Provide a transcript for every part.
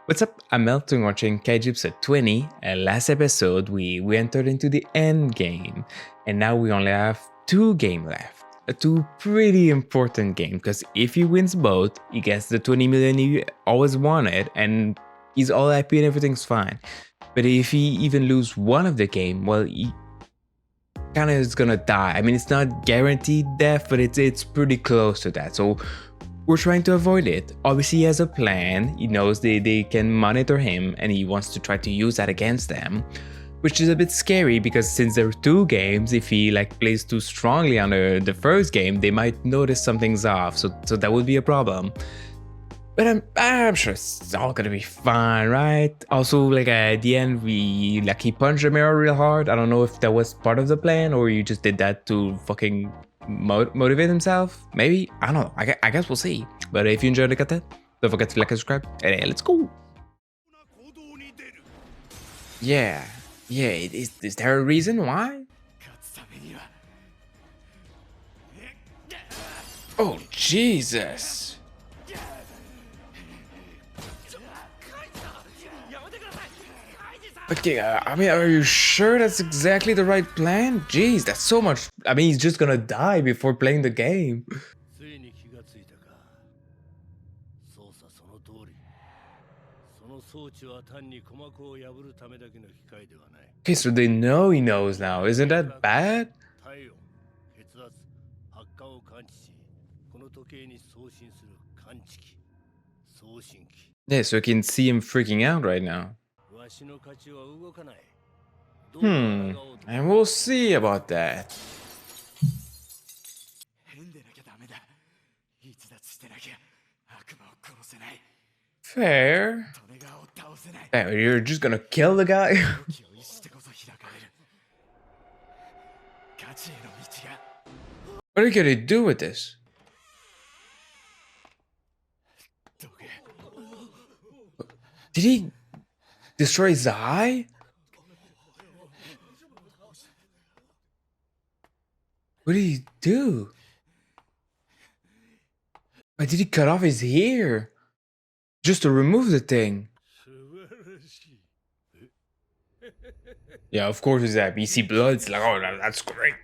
What's up? I'm Melton watching Kaiji episode 20, and last episode we entered into the end game, and now we only have two games left. Two pretty important games, because if he wins both, he gets the 20 million he always wanted, and he's all happy and everything's fine. But if he even lose one of the game, well, he kind of is gonna die. I mean, it's not guaranteed death, but it's pretty close to that. So we're trying to avoid it. Obviously, he has a plan. He knows they can monitor him, and he wants to try to use that against them, which is a bit scary because since there are two games, if he plays too strongly on the first game, they might notice something's off. So that would be a problem. But I'm sure it's all gonna be fine, right? Also, at the end, he punched the mirror real hard. I don't know if that was part of the plan or you just did that to fucking motivate himself. Maybe, I don't know. I guess we'll see. But if you enjoyed the content, don't forget to like and subscribe. And hey, let's go. Yeah, Is there a reason why? Oh Jesus. Okay, I mean, are you sure that's exactly the right plan? Jeez, that's so much. I mean, he's just gonna die before playing the game. Okay, so they know he knows now. Isn't that bad? Yeah, so you can see him freaking out right now. And we'll see about that. Fair. Damn, you're just gonna kill the guy? What are you gonna do with this? Did he destroy his eye? What did he do? Why did he cut off his hair? Just to remove the thing. Yeah, of course it's that. You see blood, it's like, oh, that's great.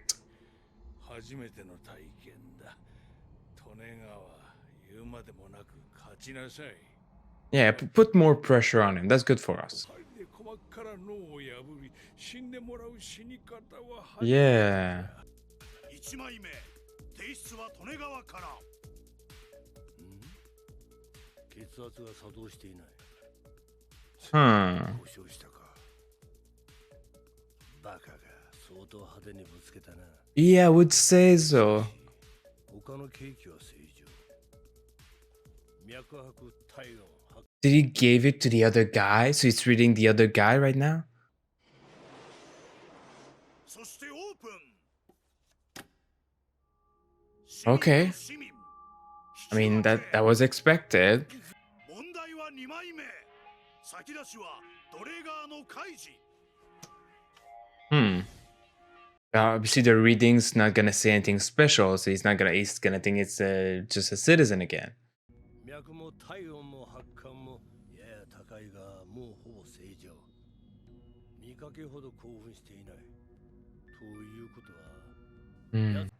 Yeah, put more pressure on him. That's good for us. Yeah. Huh. Yeah, I would say so. Did he give it to the other guy? So he's reading the other guy right now? Okay. I mean, that was expected. Obviously the reading's not gonna say anything special, so he's gonna think it's just a citizen again.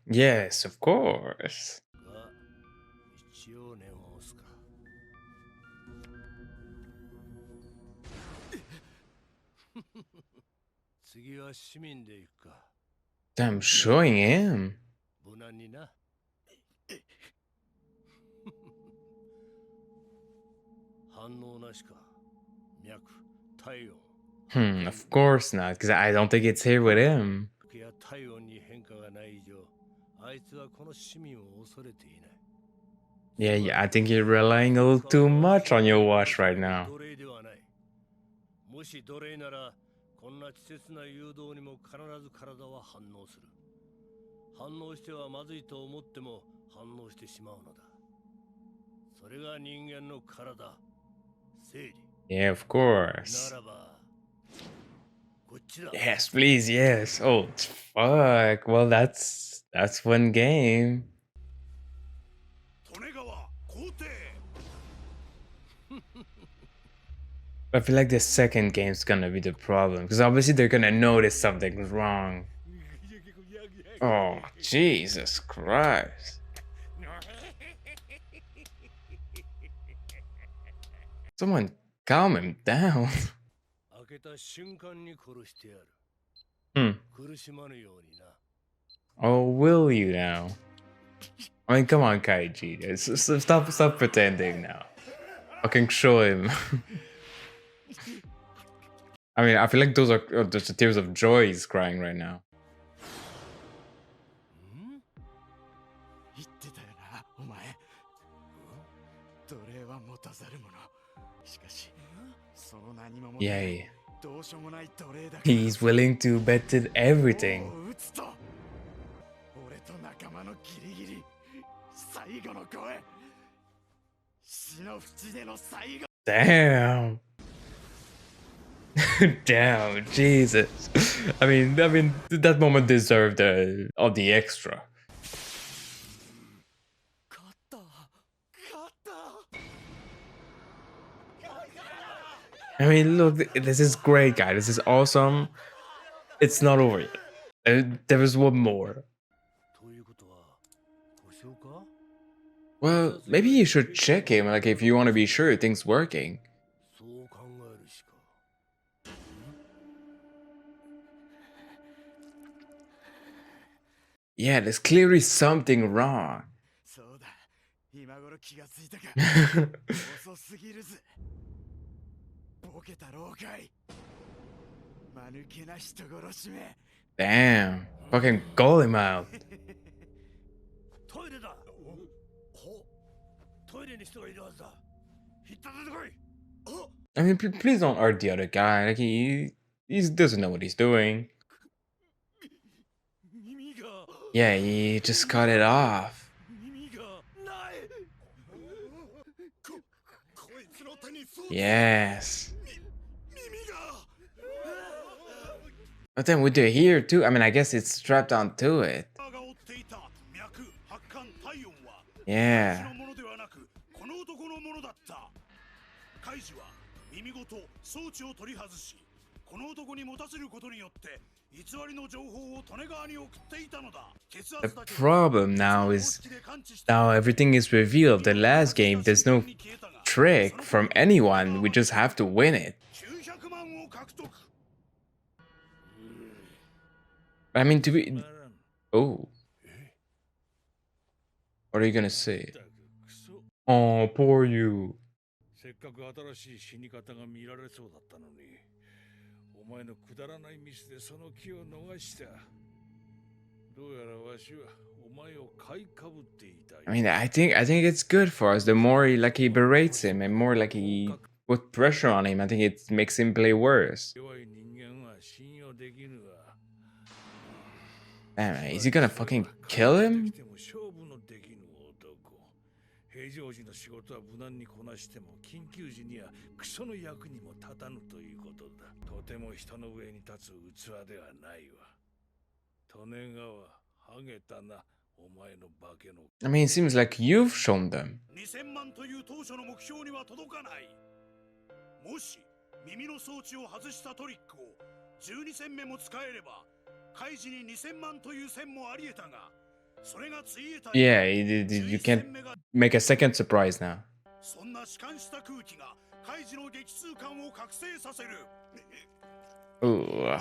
Yes, of course. I'm showing him. Of course not, because I don't think it's here with him. Yeah, I think you're relying a little too much on your watch right now. Yeah, of course. Yes, please, yes. Oh, fuck. Well, that's one game. I feel like the second game's gonna be the problem because obviously they're gonna notice something's wrong. Oh, Jesus Christ. Someone calm him down. Hmm. Oh, will you now? I mean, come on, Kaiji. Stop pretending now. I can show him. I mean, I feel like those are those the tears of joy he's crying right now. Yay. He's willing to bet it everything. Damn. Damn, Jesus. I mean, that moment deserved all the extra. I mean, look, this is great, guy. This is awesome. It's not over yet. There is one more. Well, maybe you should check him, like if you want to be sure things working. Yeah, there's clearly something wrong. Damn, fucking call him out. I mean, please don't hurt the other guy. Like he doesn't know what he's doing. Yeah, he just cut it off. Yes. But then with the ear too, I mean, I guess it's strapped onto it. Yeah. The problem now is now everything is revealed. The last game, there's no trick from anyone. We just have to win it. I mean, to be. Oh. What are you gonna say? Oh, poor you. I mean, I think it's good for us. The more he berates him, and more like he put pressure on him, I think it makes him play worse. Man, is he gonna fucking kill him? I mean, it seems like you've shown them. Yeah, you can't make a second surprise now. Ooh.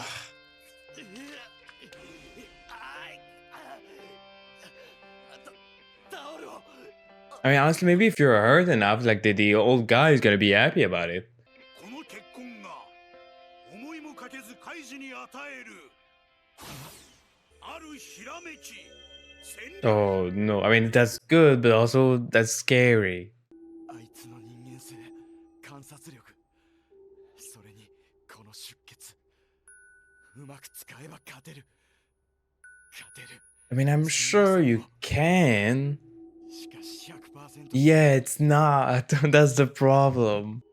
I mean, honestly, maybe if you're hurt enough, like the old guy is gonna be happy about it. Oh no, I mean that's good, but also that's scary. I mean, I'm sure you can. Yeah, it's not. That's the problem.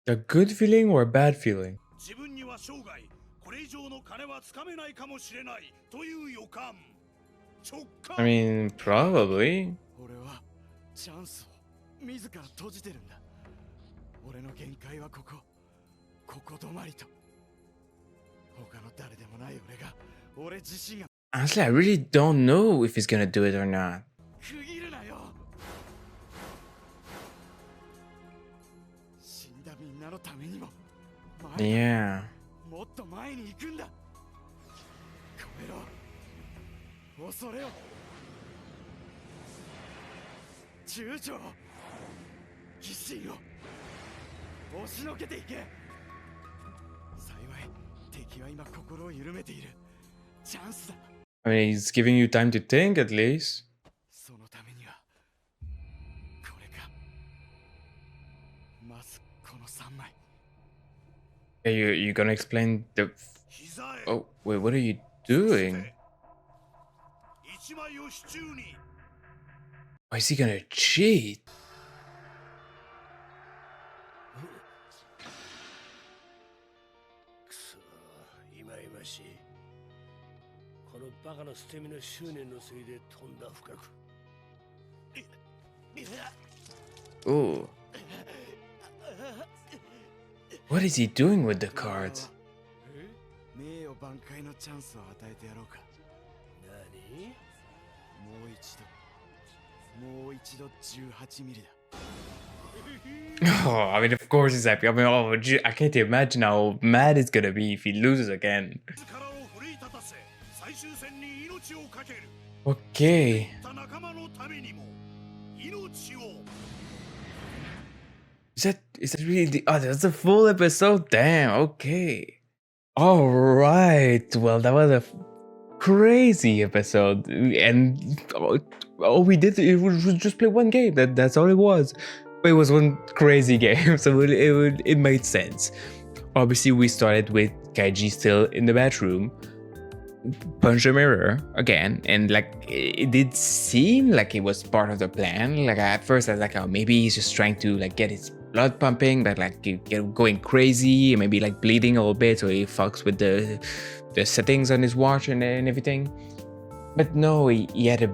A good feeling or a bad feeling? I mean, probably. 俺はチャンスを自ら閉じてるんだ。俺の限界はここ止まりと。他の誰でもない俺が、俺自身が Honestly, I really don't know if he's gonna do it or not. 区切るなよ。死んだみんなのためにも、Yeah. もっと前に行くんだ。超えろ。恐れを。躊躇を。疑心を。押しのけていけ。幸い、敵は今心を緩めている。チャンスだ。I mean, he's giving you time to think at least. そのためには、これか。まずこの3枚。Yeah, you're gonna explain the. Oh, wait, what are you doing? Why is he gonna cheat? くそ、いまいましい。このバカな捨て身の執念のせいで飛んだ深く。Oh. What is he doing with the cards? 名誉挽回のチャンスを与えてやろうか。何？もう一度18ミリだ。Oh, I mean, of course he's happy. I mean, oh, I can't imagine how mad it's gonna be if he loses again. Okay. Is that really the? Oh, that's a full episode. Damn. Okay. All right. Well, that was a crazy episode, and all we did it was just play one game. That's all it was. But it was one crazy game, so it made sense. Obviously, we started with Kaiji still in the bathroom, punch the mirror again, and like it did seem like it was part of the plan. Like at first, I was like, oh, maybe he's just trying to like get his blood pumping, but like get going crazy, maybe like bleeding a little bit, so he fucks with the settings on his watch and everything. But no, he had a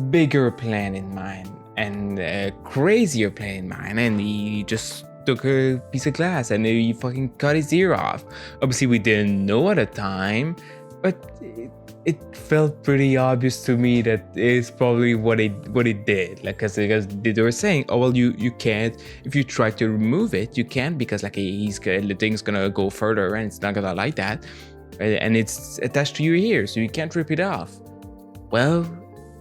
bigger plan in mind and a crazier plan in mind, and he just took a piece of glass and he fucking cut his ear off. Obviously, we didn't know at the time, but it felt pretty obvious to me that it's probably what it did. Like, because they were saying, oh well, you can't, if you try to remove it, you can't, because like the thing's gonna go further and it's not gonna like that, and it's attached to your ear, so you can't rip it off. Well,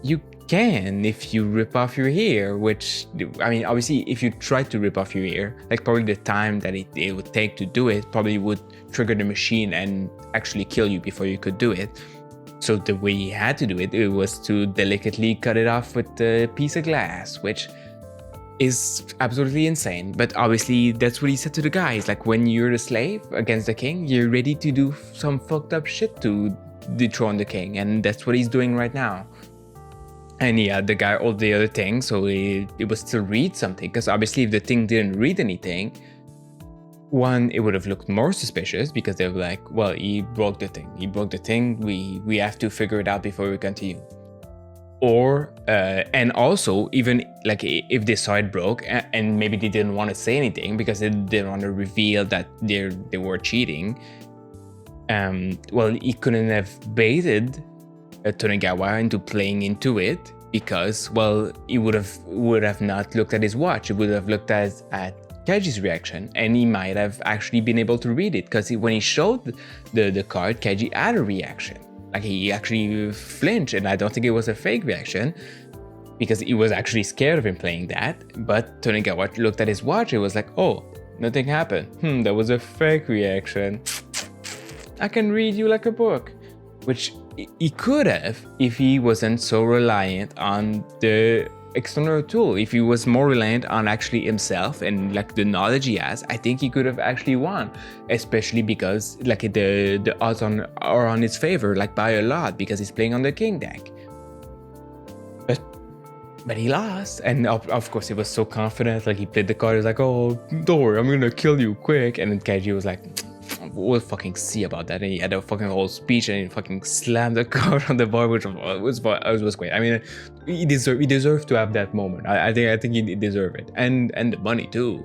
you can if you rip off your ear, which, I mean, obviously if you try to rip off your ear, like probably the time that it would take to do it probably would trigger the machine and actually kill you before you could do it. So the way he had to do it, it was to delicately cut it off with a piece of glass, which is absolutely insane. But obviously that's what he said to the guy. It's like, when you're the slave against the king, you're ready to do some fucked up shit to dethrone the king, and that's what he's doing right now. And yeah, the guy all the other things, so it was to read something, because obviously if the thing didn't read anything, one, it would have looked more suspicious, because they were like, well, he broke the thing, we have to figure it out before we continue. Or and also, even like if they saw it broke and maybe they didn't want to say anything because they didn't want to reveal that they were cheating, well, he couldn't have baited Tonegawa into playing into it, because, well, he would have not looked at his watch. He would have looked at Kaiji's reaction, and he might have actually been able to read it, because when he showed the card, Kaiji had a reaction. Like, he actually flinched, and I don't think it was a fake reaction, because he was actually scared of him playing that. But Tonegawa looked at his watch and was like, oh, nothing happened. That was a fake reaction. I can read you like a book. Which he could have if he wasn't so reliant on the external tool. If he was more reliant on actually himself and like the knowledge he has, I think he could have actually won, especially because like the odds are on his favor, like by a lot, because he's playing on the king deck. But he lost, and of course he was so confident. Like, he played the card, he was like, oh, don't worry, I'm gonna kill you quick. And then Kaiji was like, we'll fucking see about that. And he had a fucking whole speech, and he fucking slammed the card on the bar, which was great. I mean, he deserved to have that moment. I think he deserved it, and the money too.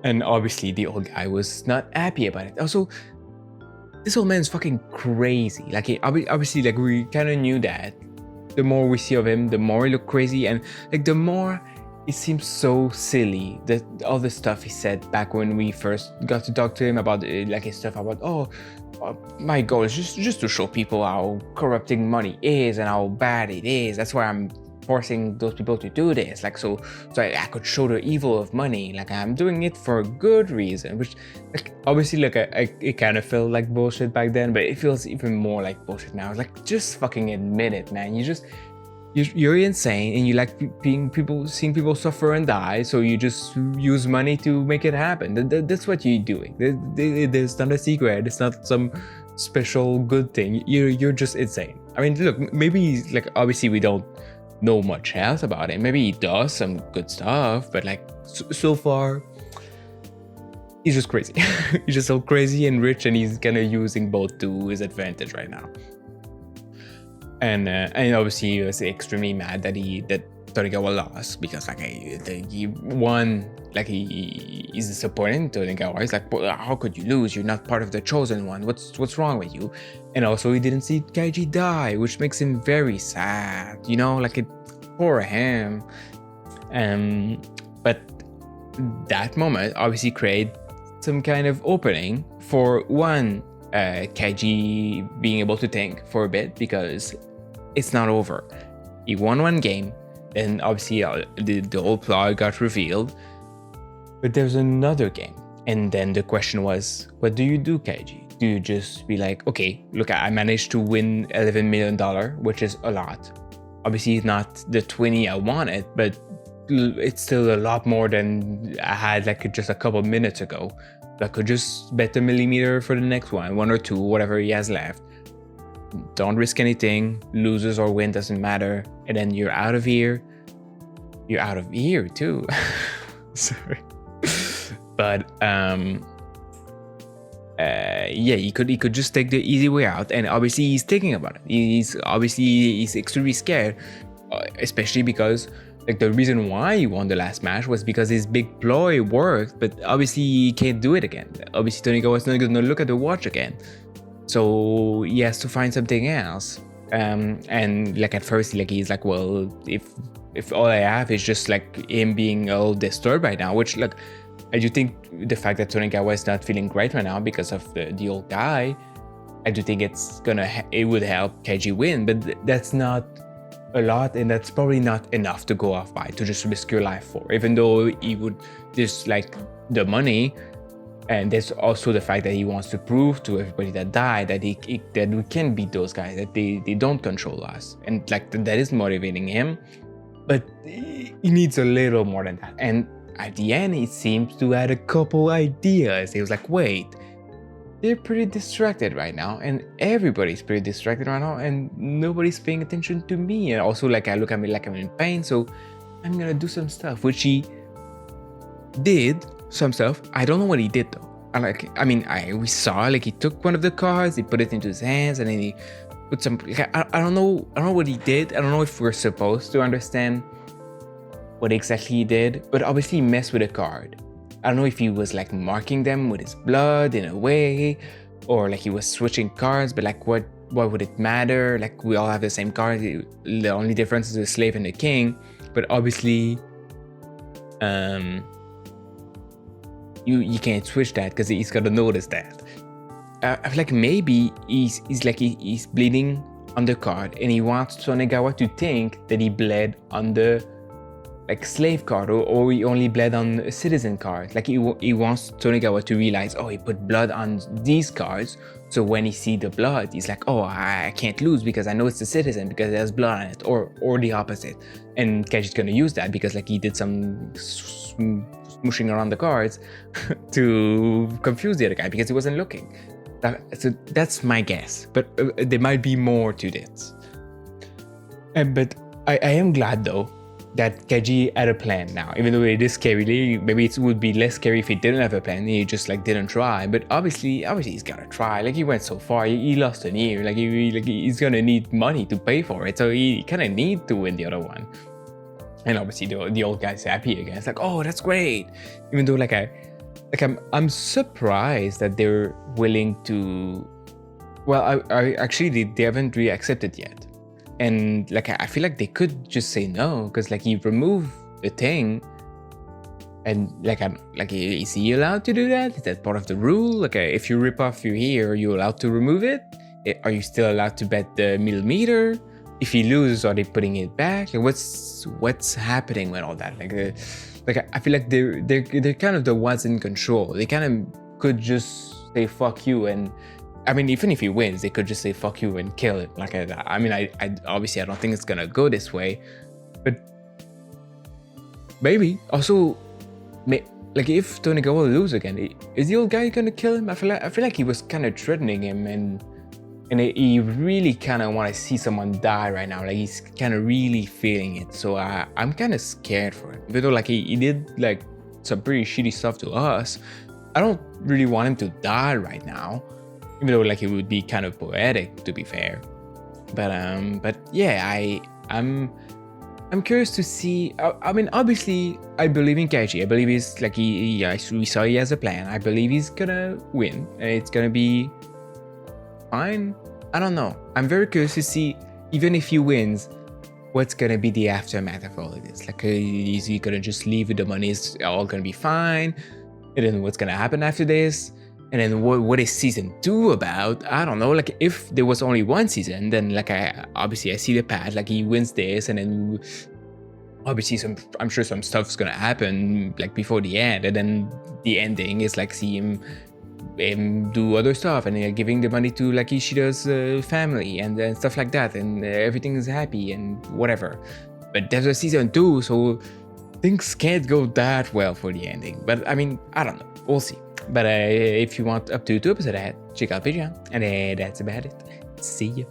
And obviously, the old guy was not happy about it. Also, this old man's fucking crazy. Like, obviously, like, we kind of knew that. The more we see of him, the more he looked crazy, and like the more it seems so silly that all the stuff he said back when we first got to talk to him about like his stuff about my goal is just to show people how corrupting money is and how bad it is. That's why I'm forcing those people to do this, like so I could show the evil of money. Like, I'm doing it for a good reason, which, like, obviously, like, it kind of felt like bullshit back then, but it feels even more like bullshit now. It's like, just fucking admit it, man. You're insane, and you like seeing people suffer and die, so you just use money to make it happen. That's what you're doing. It's not a secret. It's not some special good thing. You're just insane. I mean, look, maybe, like, obviously we don't know much else about him. Maybe he does some good stuff, but like so far, he's just crazy. He's just so crazy and rich, and he's kind of using both to his advantage right now. And obviously he was extremely mad that Torigawa lost, because like he won. Like, he's disappointed. Torigawa is like, how could you lose? You're not part of the chosen one. What's wrong with you? And also, he didn't see Kaiji die, which makes him very sad. You know, like, it for him. But that moment obviously created some kind of opening for one, Kaiji being able to think for a bit, because it's not over. He won one game, then obviously the whole plot got revealed. But there's another game. And then the question was, what do you do, Kaiji? Do you just be like, okay, look, I managed to win $11 million, which is a lot. Obviously, it's not the 20 I wanted, but it's still a lot more than I had like just a couple minutes ago. I could just bet a millimeter for the next one or two, whatever he has left. Don't risk anything. Loses or win doesn't matter. And then you're out of here. You're out of here too. Sorry. But yeah, he could just take the easy way out, and obviously he's thinking about it. He's extremely scared, especially because like the reason why he won the last match was because his big ploy worked, but obviously he can't do it again. Obviously Torigawa is not going to look at the watch again, so he has to find something else. And like at first, like he's like, well, if all I have is just like him being all disturbed right now, which like I do think the fact that Torigawa is not feeling great right now because of the old guy, I do think it would help Kaiji win, but that's not a lot, and that's probably not enough to go off by, to just risk your life for, even though he would just like the money. And there's also the fact that he wants to prove to everybody that died that that we can beat those guys, that they don't control us, and like that is motivating him. But he needs a little more than that. And at the end, he seems to have a couple ideas. He was like, wait, they're pretty distracted right now, and everybody's pretty distracted right now, and nobody's paying attention to me. And also, like, I look at me like I'm in pain, so I'm gonna do some stuff, which he did some stuff. I don't know what he did though. We saw like he took one of the cards, he put it into his hands, and then he put some. I don't know what he did. I don't know if we're supposed to understand what exactly he did, but obviously he messed with a card. I don't know if he was like marking them with his blood in a way, or like he was switching cards, but like what would it matter? Like we all have the same card. The only difference is the slave and the king. But obviously, you can't switch that because he's gotta notice that. I feel like maybe he's bleeding on the card, and he wants Torigawa to think that he bled on the like slave card, or he only bled on a citizen card. Like he wants Torigawa to realize, oh, he put blood on these cards, so when he see the blood, he's like, oh, I can't lose because I know it's a citizen because there's blood on it, or the opposite. And Kaiji's gonna use that because like he did some smooshing around the cards to confuse the other guy because he wasn't looking. So that's my guess, but there might be more to this. But I am glad though that Kaiji had a plan now. Even though it is scary, maybe it would be less scary if he didn't have a plan. He just like didn't try. But obviously he's gotta try. Like he went so far, he lost an ear. Like he's gonna need money to pay for it. So he kind of need to win the other one. And obviously the old guy's happy again. It's like, oh, that's great. Even though I'm surprised that they're willing to. Well, I actually they haven't really accepted yet. And like I feel like they could just say no, because like you remove the thing, and is he allowed to do that? Is that part of the rule? Like if you rip off your ear, are you allowed to remove it? Are you still allowed to bet the millimeter? If you lose, are they putting it back? Like what's happening with all that? Like I feel like they're kind of the ones in control. They kind of could just say fuck you, and I mean, even if he wins, they could just say "fuck you" and kill it. Like, I mean, I obviously I don't think it's gonna go this way, but maybe. Also, like if Tony will lose again, is the old guy gonna kill him? I feel like he was kind of threatening him, and he really kind of want to see someone die right now. Like he's kind of really feeling it. So I'm kind of scared for him. Even though like he did like some pretty shitty stuff to us, I don't really want him to die right now. Even though like it would be kind of poetic, to be fair, but yeah, I'm curious to see. I mean, obviously, I believe in Kaiji. I believe he's like we saw he has a plan. I believe he's gonna win, and it's gonna be fine. I don't know. I'm very curious to see, even if he wins, what's gonna be the aftermath of all of this. Like, is he gonna just leave with the money? Is all gonna be fine? And then what's gonna happen after this? And then what is season 2 about? I don't know. Like if there was only one season, then like I see the path. Like he wins this, and then obviously I'm sure some stuff's gonna happen like before the end, and then the ending is like see him do other stuff, and giving the money to like Ishida's family and stuff like that, and everything is happy and whatever. But there's a season 2, so things can't go that well for the ending. But I mean, I don't know. We'll see. But if you want up to 2 episodes ahead, check out Patreon. And that's about it. See ya.